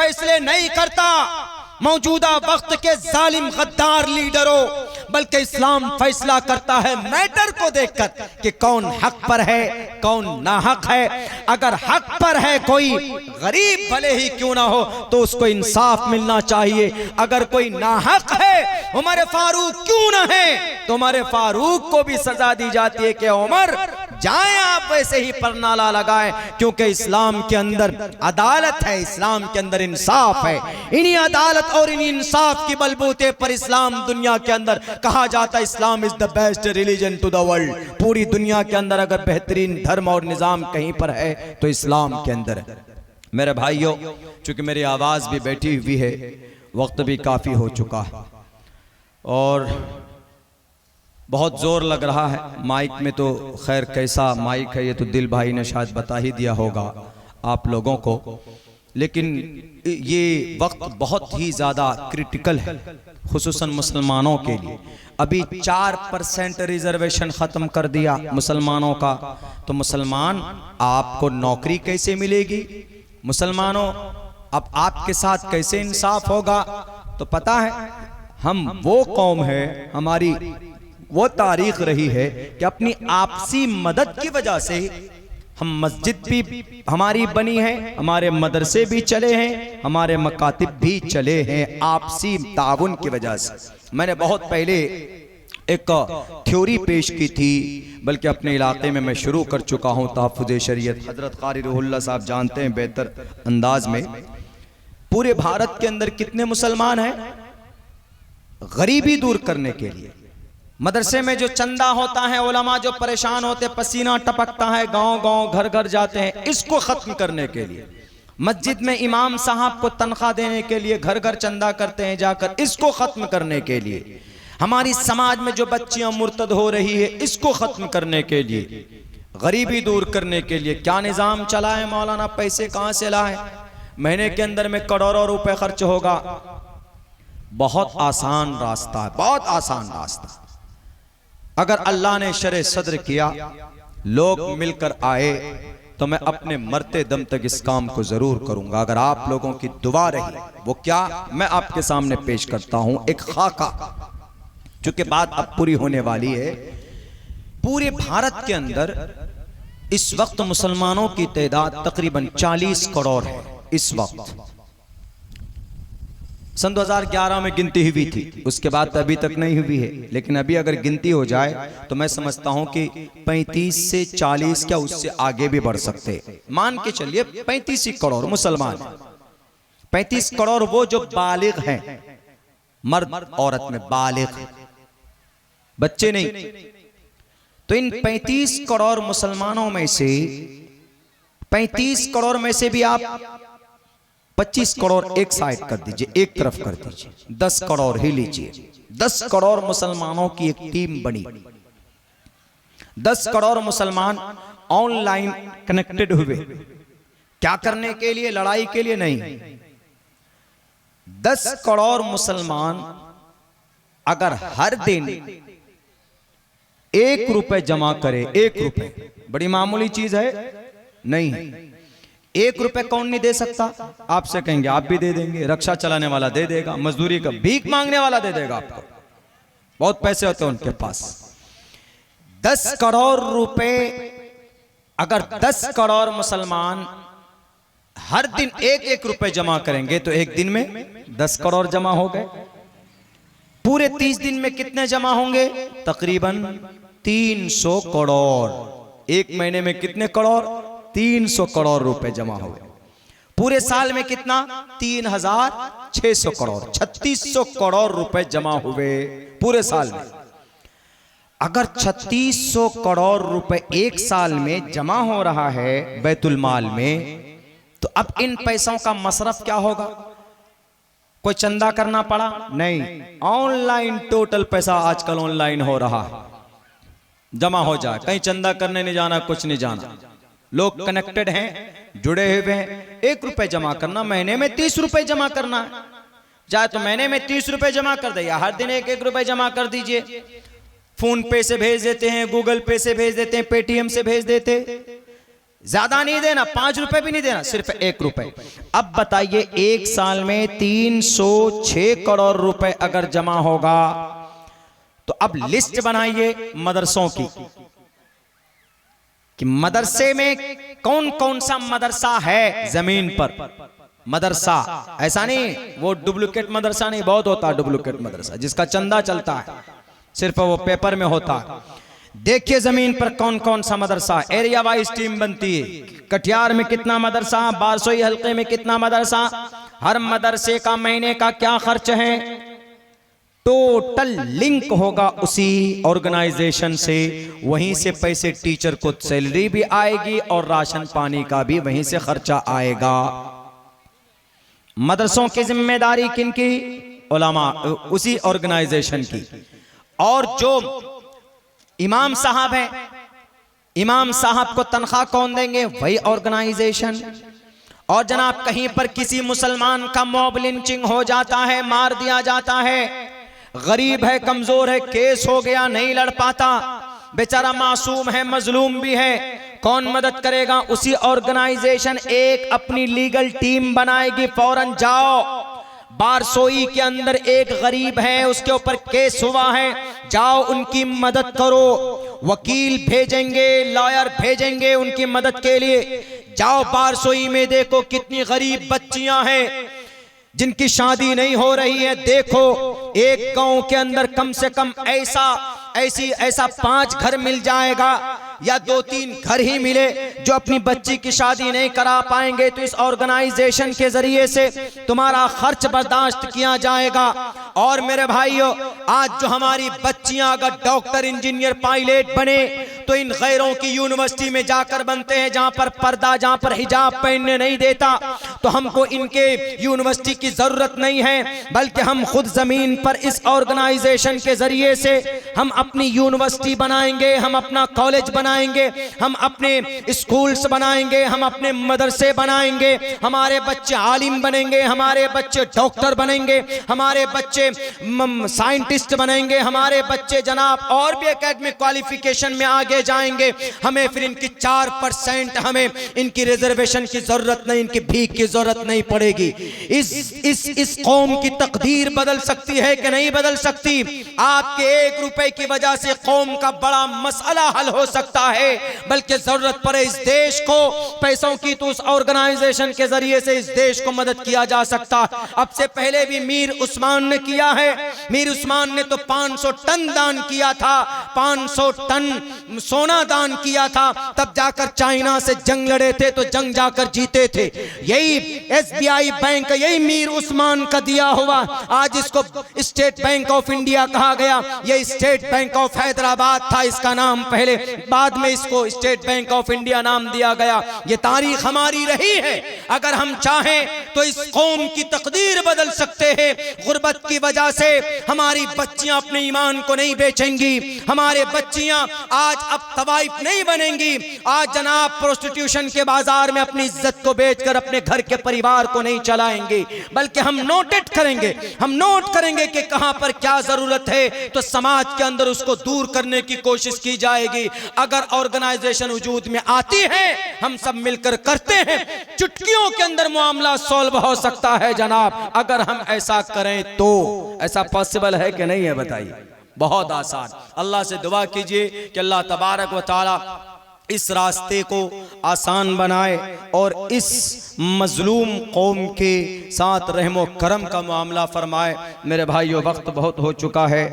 फैसले नहीं करता मौजूदा वक्त के जालिम गद्दार लीडरों, बल्कि इस्लाम फैसला करता है मैटर को देखकर कि कौन हक पर है कौन नाहक है। अगर हक पर है कोई, गरीब भले ही क्यों ना हो, तो उसको इंसाफ मिलना चाहिए। अगर कोई नाहक है, उमर फारूक क्यों ना है, तो उमर फारूक को भी सजा दी जाती है कि उमर जाएं आप वैसे ही परनाला लगाएं, क्योंकि इस्लाम के अंदर अदालत है, इस्लाम के अंदर इंसाफ है। इन्हीं अदालत और इन्हीं इंसाफ की बलबूते पर इस्लाम दुनिया के अंदर कहा जाता है Islam is the best religion to the world. पूरी दुनिया के अंदर अगर बेहतरीन धर्म और निजाम कहीं पर है तो इस्लाम के अंदर है। मेरे भाइयों, चूंकि मेरी आवाज भी बैठी हुई है, वक्त भी काफी हो चुका है और बहुत जोर लग रहा है माइक में, तो खैर कैसा माइक है ये तो दिल भाई ने शायद बता ही दिया होगा आप लोगों को, लेकिन ये वक्त बहुत ही ज़्यादा क्रिटिकल है खुसूसन मुसलमानों के लिए। अभी 4% रिजर्वेशन ख़त्म कर दिया मुसलमानों का, तो मुसलमान आपको नौकरी कैसे मिलेगी? मुसलमानों अब आपके साथ कैसे इंसाफ होगा? तो पता है हम वो कौम है, हमारी वो तारीख रही है कि अपनी आपसी मदद की वजह से हम मस्जिद भी हमारी बनी है, हमारे मदरसे भी चले हैं, हमारे मकातिब भी चले हैं आपसी ताउन की वजह से। मैंने बहुत पहले एक थ्योरी पेश की थी, बल्कि अपने इलाके में मैं शुरू कर चुका हूँ, तहफ़्फ़ुज़ शरीयत। हजरत क़ारी रूहुल्लाह साहब जानते हैं बेहतर अंदाज में, पूरे भारत के अंदर कितने मुसलमान हैं? गरीबी दूर करने के लिए मदरसे में जो चंदा होता है, उलमा जो परेशान होते, पसीना टपकता है, गांव गांव घर घर जाते हैं, इसको खत्म करने के लिए, मस्जिद में इमाम साहब को तनख्वाह देने के लिए घर घर चंदा करते हैं जाकर, इसको खत्म करने के लिए, हमारी समाज में जो बच्चियां मुर्तद हो रही है, इसको खत्म करने के लिए, गरीबी दूर करने के लिए क्या निजाम चला है मौलाना? पैसे कहां से लाए? महीने के अंदर में करोड़ों रुपए खर्च होगा। बहुत आसान रास्ता है, बहुत आसान रास्ता। अगर अल्लाह ने शरे सद्र किया, लोग मिलकर आए, तो मैं अपने मरते दम तक इस काम को जरूर करूंगा, अगर आप लोगों की दुआ रही। वो क्या, मैं आपके सामने पेश करता हूं एक खाका, चूंकि बात अब पूरी होने वाली है। पूरे भारत के अंदर इस वक्त मुसलमानों की तादाद तकरीबन 40 करोड़ है। इस वक्त सन 2011 में गिनती हुई थी, उसके बाद अभी तक नहीं हुई है, लेकिन अभी अगर गिनती हो जाए तो मैं समझता हूं कि 35 से 40, क्या उससे आगे भी बढ़ सकते। मान के चलिए 35 करोड़ मुसलमान। 35 करोड़ वो जो बालिग हैं, मर्द औरत में बालिग, बच्चे नहीं। तो इन 35 करोड़ मुसलमानों में से 35 करोड़ में से भी आप 25 करोड़ एक साइड कर दीजिए, एक तरफ कर दीजिए, 10 करोड़ ही लीजिए। 10 करोड़ मुसलमानों की एक टीम बनी। 10 करोड़ मुसलमान ऑनलाइन कनेक्टेड हुए। क्या करने के लिए? लड़ाई के लिए नहीं। 10 करोड़ मुसलमान अगर हर दिन 1 रुपए जमा करे, 1 रुपए बड़ी मामूली चीज है नहीं। 1 रुपए कौन नहीं दे सकता? आपसे कहेंगे आप भी दे देंगे, रक्षा चलाने वाला दे देगा, मजदूरी का भीख मांगने वाला दे देगा आपको, बहुत पैसे होते हैं उनके पास। 10 करोड़ रुपए अगर 10 करोड़ मुसलमान हर दिन 1-1 रुपए जमा करेंगे तो एक दिन में 10 करोड़ जमा हो गए। पूरे 30 दिन में कितने जमा होंगे? तकरीबन 300 करोड़। एक महीने में कितने करोड़? 300 करोड़ रुपए जमा हो गए। पूरे साल में कितना? 3600 करोड़, 3600 करोड़ रुपए जमा हुए पूरे साल में। अगर 3600 करोड़ रुपए एक साल में जमा हो रहा है बैतुल माल में, तो अब इन पैसों का मसरफ क्या होगा? कोई चंदा करना पड़ा? नहीं, ऑनलाइन टोटल पैसा आजकल ऑनलाइन हो रहा है, जमा हो जाए, कहीं चंदा करने नहीं जाना, कुछ नहीं जाना। लोग कनेक्टेड हैं, जुड़े हुए हैं। 1 रुपए जमा करना, महीने में 30 रुपए जमा करना है, चाहे तो महीने में 30 रुपए जमा कर दे, या हर दिन 1-1 रुपए जमा कर दीजिए। फोन पे से भेज देते हैं, गूगल पे से भेज देते हैं, पेटीएम से भेज देते, ज्यादा नहीं देना, 5 रुपए भी नहीं देना, सिर्फ 1 रुपए। अब बताइए, 1 साल में 306 करोड़ रुपए अगर जमा होगा तो अब लिस्ट बनाइए मदरसों की कि मदरसे में कौन कौन सा मदरसा है जमीन पर। मदरसा ऐसा नहीं वो डुप्लीकेट मदरसा नहीं, बहुत होता है डुप्लीकेट मदरसा जिसका चंदा चलता है, सिर्फ वो पेपर में होता है। देखिए जमीन पर कौन कौन सा मदरसा, एरिया वाइज टीम बनती है, कटिहार में कितना मदरसा, बारसोई हल्के में कितना मदरसा, हर मदरसे का महीने का क्या खर्च है, टोटल लिंक होगा उसी ऑर्गेनाइजेशन से। वहीं से पैसे टीचर को सैलरी भी आएगी और राशन पानी का भी वहीं से खर्चा आएगा। मदरसों की जिम्मेदारी किनकी? उलमा, उसी ऑर्गेनाइजेशन की। और जो इमाम साहब हैं, इमाम साहब को तनख्वाह कौन देंगे? वही ऑर्गेनाइजेशन। और जनाब कहीं पर किसी मुसलमान का मॉब लिंचिंग हो जाता है, मार दिया जाता है, गरीब है, कमजोर है, केस हो गया, नहीं लड़ पाता, बेचारा मासूम है, मजलूम भी है, कौन मदद करेगा? उसी ऑर्गेनाइजेशन एक अपनी लीगल टीम बनाएगी। फौरन जाओ, बारसोई के अंदर एक गरीब है, उसके ऊपर केस हुआ है, जाओ उनकी मदद करो। वकील भेजेंगे, लॉयर भेजेंगे उनकी मदद के लिए। जाओ बारसोई में देखो कितनी गरीब बच्चियां हैं जिनकी शादी नहीं हो रही है। देखो एक गांव के अंदर कम से कम ऐसा 5 घर मिल जाएगा या 2-3 घर ही मिले जो अपनी बच्ची की शादी नहीं करा पाएंगे, तो इस ऑर्गेनाइजेशन के जरिए से तुम्हारा खर्च बर्दाश्त किया जाएगा। और मेरे भाइयों, आज जो हमारी बच्चियां अगर डॉक्टर, इंजीनियर, पायलट बने तो इन गैरों की यूनिवर्सिटी में जाकर बनते हैं, जहां पर पर्दा, जहां पर हिजाब पहनने नहीं देता। तो हमको इनके यूनिवर्सिटी की जरूरत नहीं है, बल्कि हम खुद जमीन पर इस ऑर्गेनाइजेशन के जरिए से हम अपनी यूनिवर्सिटी बनाएंगे, हम अपना कॉलेज बनाएंगे, हम अपने स्कूल्स बनाएंगे, हम अपने मदरसे बनाएंगे, हमारे बच्चे आलिम बनेंगे, हमारे बच्चे डॉक्टर बनेंगे, हमारे बच्चे साइंटिस्ट बनेंगे, हमारे बच्चे जनाब और भी एकेडमिक क्वालिफिकेशन में आगे जाएंगे। हमें फिर इनकी 4% हमें इनकी रिजर्वेशन की जरूरत नहीं, इनकी भीख की जरूरत नहीं पड़ेगी। इस कौम की तकदीर बदल सकती है कि नहीं बदल सकती? आपके 1 रुपए की वजह से कौम का बड़ा मसला हल हो सकता है। बल्कि जरूरत पड़े इस देश को पैसों की, तो उस ऑर्गेनाइजेशन के जरिए से इस देश को मदद किया जा सकता। अब से पहले भी मीर उस्मान ने किया है। मीर उस्मान ने तो 500 टन दान किया था, 500 टन सोना दान किया था, तब जाकर चाइना से जंग लड़े थे, तो जंग जाकर जीते थे। यही SBI बैंक, यही मीर उस्मान का दिया हुआ, आज इसको स्टेट बैंक ऑफ इंडिया कहा गया। ये स्टेट बैंक ऑफ हैदराबाद था इसका नाम पहले, बाद में इसको स्टेट बैंक ऑफ इंडिया नाम दिया गया। ये तारीख हमारी रही है। अगर हम चाहें तो इस कौम की तकदीर बदल सकते हैं। गुर्बत की वजह से हमारी बच्चियां अपने ईमान को नहीं बेचेंगी, हमारे बच्चियां आज अब तवाइफ नहीं बनेंगी, आज जनाब प्रोस्टिट्यूशन के बाजार में अपनी इज्जत को बेचकर अपने घर के परिवार को नहीं चलाएंगे, बल्कि हम नोटेट करेंगे, हम नोट करेंगे कि कहां पर क्या जरूरत है, तो समाज के अंदर उसको दूर करने की कोशिश की जाएगी। अगर ऑर्गेनाइजेशन वजूद में आती है, हम सब मिलकर करते हैं, चुटकियों के अंदर मामला सॉल्व हो सकता है जनाब। अगर हम ऐसा करें तो ऐसा पॉसिबल है कि नहीं है? बताइए। बहुत आसान। अल्लाह से दुआ कीजिए कि अल्लाह तबारक व तआला इस रास्ते को आसान बनाए और इस मजलूम कौम के साथ रहमो करम का मामला फरमाए। मेरे भाइयों, वक्त बहुत हो चुका है,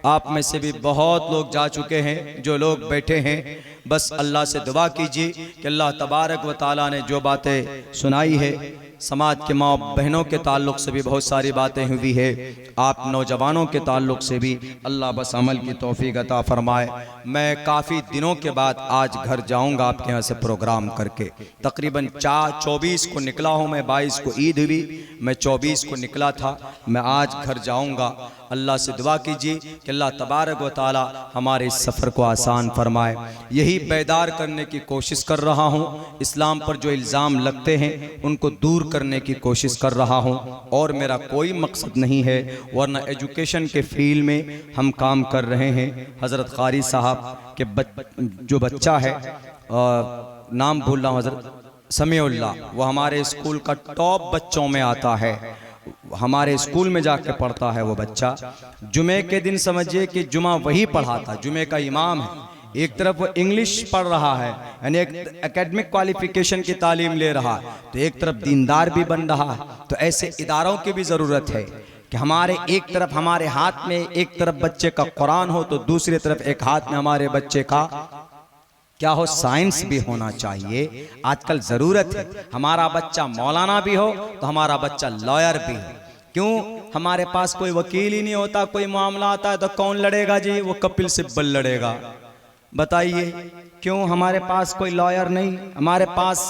आप में से भी बहुत लोग जा चुके हैं, जो लोग बैठे हैं, बस अल्लाह से दुआ कीजिए कि अल्लाह तबारक व तआला ने जो बातें सुनाई है, समाज के माँ बहनों के ताल्लुक़ से भी बहुत सारी बातें हुई है, आप नौजवानों के ताल्लुक़ से भी अल्लाह बस अमल की तौफीक अता फरमाए। मैं काफ़ी दिनों के बाद आज घर जाऊंगा आपके यहाँ से प्रोग्राम करके। तकरीबन 24 को निकला हूँ मैं, 22 को ईद हुई, मैं 24 को निकला था, मैं आज घर जाऊंगा। अल्लाह से दुआ कीजिए कि अल्लाह तबारक व तआला हमारे इस सफ़र को आसान फरमाए। यही बेदार करने की कोशिश कर रहा हूँ, इस्लाम पर जो इल्ज़ाम लगते हैं उनको दूर करने की कोशिश कर रहा हूँ, और मेरा कोई मकसद नहीं है, वरना एजुकेशन के फील्ड में हम काम कर रहे हैं। हज़रत क़ारी साहब के जो बच्चा है नाम भूल रहा हूँ हज़रत समीउल्लाह, वो हमारे स्कूल का टॉप बच्चों में आता है, हमारे स्कूल में जाके पढ़ता है वो बच्चा। जुमे के दिन समझिए कि जुमा वही पढ़ाता, जुमे का इमाम है, एक तरफ वो इंग्लिश पढ़ रहा है यानी एक एकेडमिक क्वालिफिकेशन की तालीम ले रहा है, तो एक तरफ दीनदार भी बन रहा है। तो ऐसे इदारों की भी ज़रूरत है कि हमारे एक तरफ हमारे हाथ में एक तरफ बच्चे का कुरान हो तो दूसरी तरफ एक हाथ में हमारे बच्चे का क्या हो, साइंस भी होना चाहिए। आजकल ज़रूरत है, हमारा बच्चा मौलाना भी हो तो हमारा बच्चा लॉयर भी हो। क्यों? हमारे पास कोई वकील ही नहीं होता, कोई मामला आता है तो कौन लड़ेगा जी? वो कपिल सिब्बल लड़ेगा। बताइए क्यों हमारे पास कोई लॉयर नहीं, हमारे पास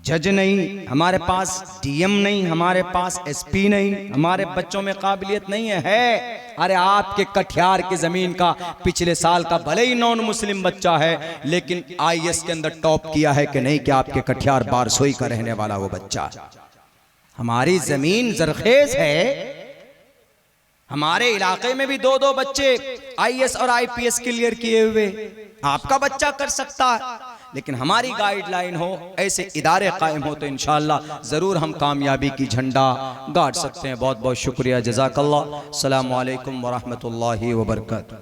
जज नहीं, हमारे पास डीएम नहीं, हमारे पास एसपी नहीं, हमारे बच्चों में काबिलियत नहीं है। अरे आपके कटिहार की जमीन का पिछले साल का भले ही नॉन मुस्लिम बच्चा है लेकिन आईएएस के अंदर टॉप किया है कि नहीं, कि आपके कटिहार बारसोई का रहने वाला वो बच्चा। हमारी जमीन जरखेज है, हमारे इलाके में भी 2-2 बच्चे आईएएस और आईपीएस क्लियर किए हुए, आपका बच्चा कर सकता है। लेकिन हमारी गाइडलाइन हो, ऐसे इदारे कायम हो तो इंशाअल्लाह ज़रूर हम कामयाबी की झंडा गाड़ सकते हैं। बहुत बहुत शुक्रिया, जज़ाकल्लाह। अस्सलामु अलैकुम व रहमतुल्लाहि व बरकातुहू।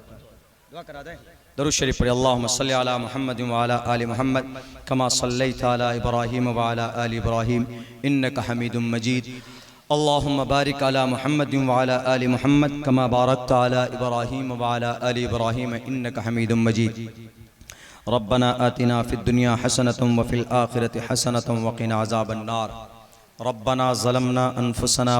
दुआ करा दें, दरूद शरीफ पढ़िए। अल्लाहुम्मा सल्लि अला मुहम्मद व अला आलि मुहम्मद कमा सल्लैता अला इब्राहीम व अला आलि इब्राहीम इन्नका हमीदुम मजीद। अल्लाहुम्मा बारिक अला मुहम्मद व अला आलि मुहम्मद कमा बारकता अला इब्राहीम व अला आलि इब्राहीम इन्नका हमीदुम मजीद। रब्बना आतिना फिद दुनिया हसनतम व फिल आखिरति हसनतम व क़िना अज़ाबन्नार। रब्बना ज़लमना अनफुसना